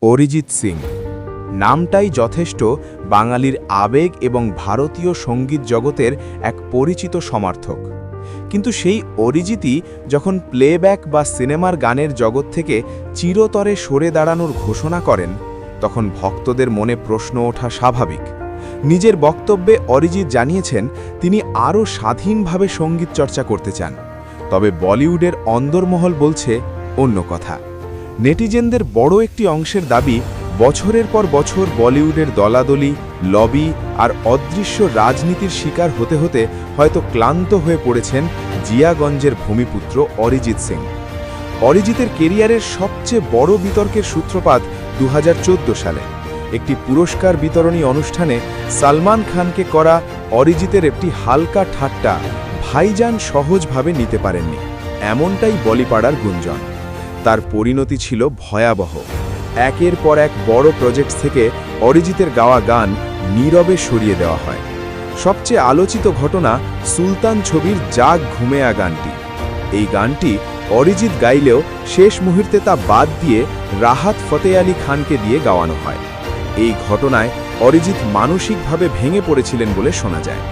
অরিজিৎ সিং নামটাই যথেষ্ট বাঙালির আবেগ এবং ভারতীয় সঙ্গীত জগতের এক পরিচিত সমার্থক। কিন্তু সেই অরিজিৎই যখন প্লেব্যাক বা সিনেমার গানের জগৎ থেকে চিরতরে সরে দাঁড়ানোর ঘোষণা করেন, তখন ভক্তদের মনে প্রশ্ন ওঠা স্বাভাবিক। নিজের বক্তব্যে অরিজিৎ জানিয়েছেন তিনি আরও স্বাধীনভাবে সঙ্গীত চর্চা করতে চান। তবে বলিউডের অন্দরমহল বলছে অন্য কথা। নেটিজেনদের বড় একটি অংশের দাবি, বছরের পর বছর বলিউডের দলাদলি, লবি আর অদৃশ্য রাজনীতির শিকার হতে হতে হয়তো ক্লান্ত হয়ে পড়েছেন জিয়াগঞ্জের ভূমিপুত্র অরিজিৎ সিং। অরিজিতের কেরিয়ারের সবচেয়ে বড় বিতর্কের সূত্রপাত 2014 সালে একটি পুরস্কার বিতরণী অনুষ্ঠানে সালমান খানকে করা অরিজিতের একটি হালকা ঠাট্টা ভাইজান সহজভাবে নিতে পারেননি, এমনটাই বলিপাড়ার গুঞ্জন। তার পরিণতি ছিল ভয়াবহ। একের পর এক বড় প্রজেক্ট থেকে অরিজিতের গাওয়া গান নীরবে সরিয়ে দেওয়া হয়। সবচেয়ে আলোচিত ঘটনা সুলতান ছবির জাগ ঘুমেয়া গানটি। এই গানটি অরিজিৎ গাইলেও শেষ মুহূর্তে তা বাদ দিয়ে রাহাত ফতে আলী খানকে দিয়ে গাওয়ানো হয়। এই ঘটনায় অরিজিৎ মানসিকভাবে ভেঙে পড়েছিলেন বলে শোনা যায়।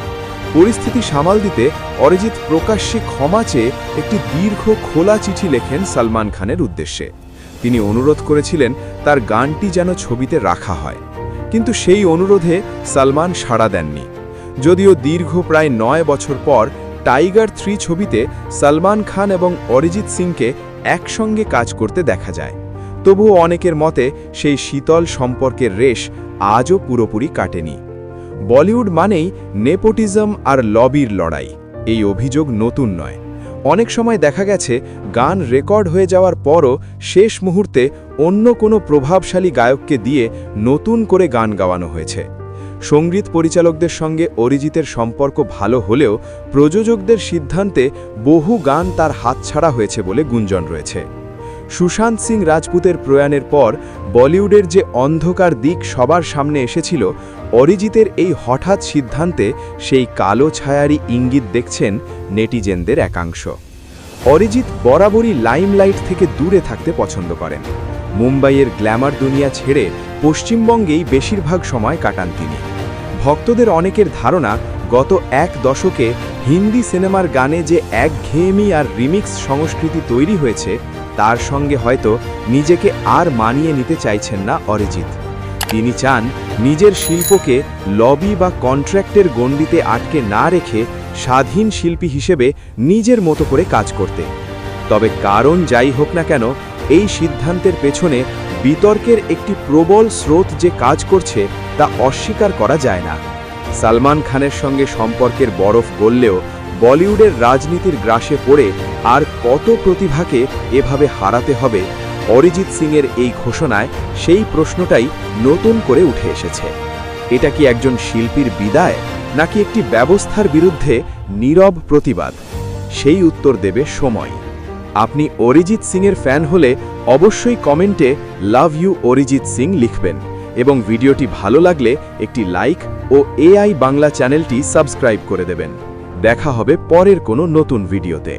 পরিস্থিতি সামাল দিতে অরিজিৎ প্রকাশ্যে ক্ষমা চেয়ে একটি দীর্ঘ খোলা চিঠি লেখেন সালমান খানের উদ্দেশ্যে। তিনি অনুরোধ করেছিলেন তার গানটি যেন ছবিতে রাখা হয়, কিন্তু সেই অনুরোধে সালমান সাড়া দেননি। যদিও দীর্ঘ প্রায় 9 বছর পর টাইগার 3 ছবিতে সালমান খান এবং অরিজিৎ সিংকে একসঙ্গে কাজ করতে দেখা যায়, তবুও অনেকের মতে সেই শীতল সম্পর্কের রেশ আজও পুরোপুরি কাটেনি। বলিউড মানেই নেপোটিজম আর লবির লড়াই, এই অভিযোগ নতুন নয়। অনেক সময় দেখা গেছে গান রেকর্ড হয়ে যাওয়ার পরও শেষ মুহূর্তে অন্য কোনো প্রভাবশালী গায়ককে দিয়ে নতুন করে গান গাওয়ানো হয়েছে। সঙ্গীত পরিচালকদের সঙ্গে অরিজিতের সম্পর্ক ভালো হলেও প্রযোজকদের সিদ্ধান্তে বহু গান তার হাতছাড়া হয়েছে বলে গুঞ্জন রয়েছে। সুশান্ত সিং রাজপুতের প্রয়াণের পর বলিউডের যে অন্ধকার দিক সবার সামনে এসেছিল, অরিজিতের এই হঠাৎ সিদ্ধান্তে সেই কালো ছায়ারই ইঙ্গিত দেখছেন নেটিজেনদের একাংশ। অরিজিৎ বরাবরই লাইমলাইট থেকে দূরে থাকতে পছন্দ করেন। মুম্বাইয়ের গ্ল্যামার দুনিয়া ছেড়ে পশ্চিমবঙ্গেই বেশিরভাগ সময় কাটান তিনি। ভক্তদের অনেকের ধারণা, গত এক দশকে হিন্দি সিনেমার গানে যে একঘেয়েমি আর রিমিক্স সংস্কৃতি তৈরি হয়েছে, তার সঙ্গে হয়তো নিজেকে আর মানিয়ে নিতে চাইছেন না অরিজিৎ। তিনি চান নিজের শিল্পকে লবি বা কন্ট্রাক্টের গণ্ডিতে আটকে না রেখে স্বাধীন শিল্পী হিসেবে নিজের মতো করে কাজ করতে। তবে কারণ যাই হোক না কেন, এই সিদ্ধান্তের পেছনে বিতর্কের একটি প্রবল স্রোত যে কাজ করছে তা অস্বীকার করা যায় না। সালমান খানের সঙ্গে সম্পর্কের বরফ গললেও বলিউডের রাজনীতির গ্রাসে পড়ে আর কত প্রতিভাকে এভাবে হারাতে হবে, অরিজিৎ সিংয়ের এই ঘোষণায় সেই প্রশ্নটাই নতুন করে উঠে এসেছে। এটা কি একজন শিল্পীর বিদায়, নাকি একটি ব্যবস্থার বিরুদ্ধে নীরব প্রতিবাদ? সেই উত্তর দেবে সময়। আপনি অরিজিৎ সিংয়ের ফ্যান হলে অবশ্যই কমেন্টে লাভ ইউ অরিজিৎ সিং লিখবেন এবং ভিডিওটি ভালো লাগলে একটি লাইক ও এআই বাংলা চ্যানেলটি সাবস্ক্রাইব করে দেবেন। দেখা হবে পরের কোনো নতুন ভিডিওতে।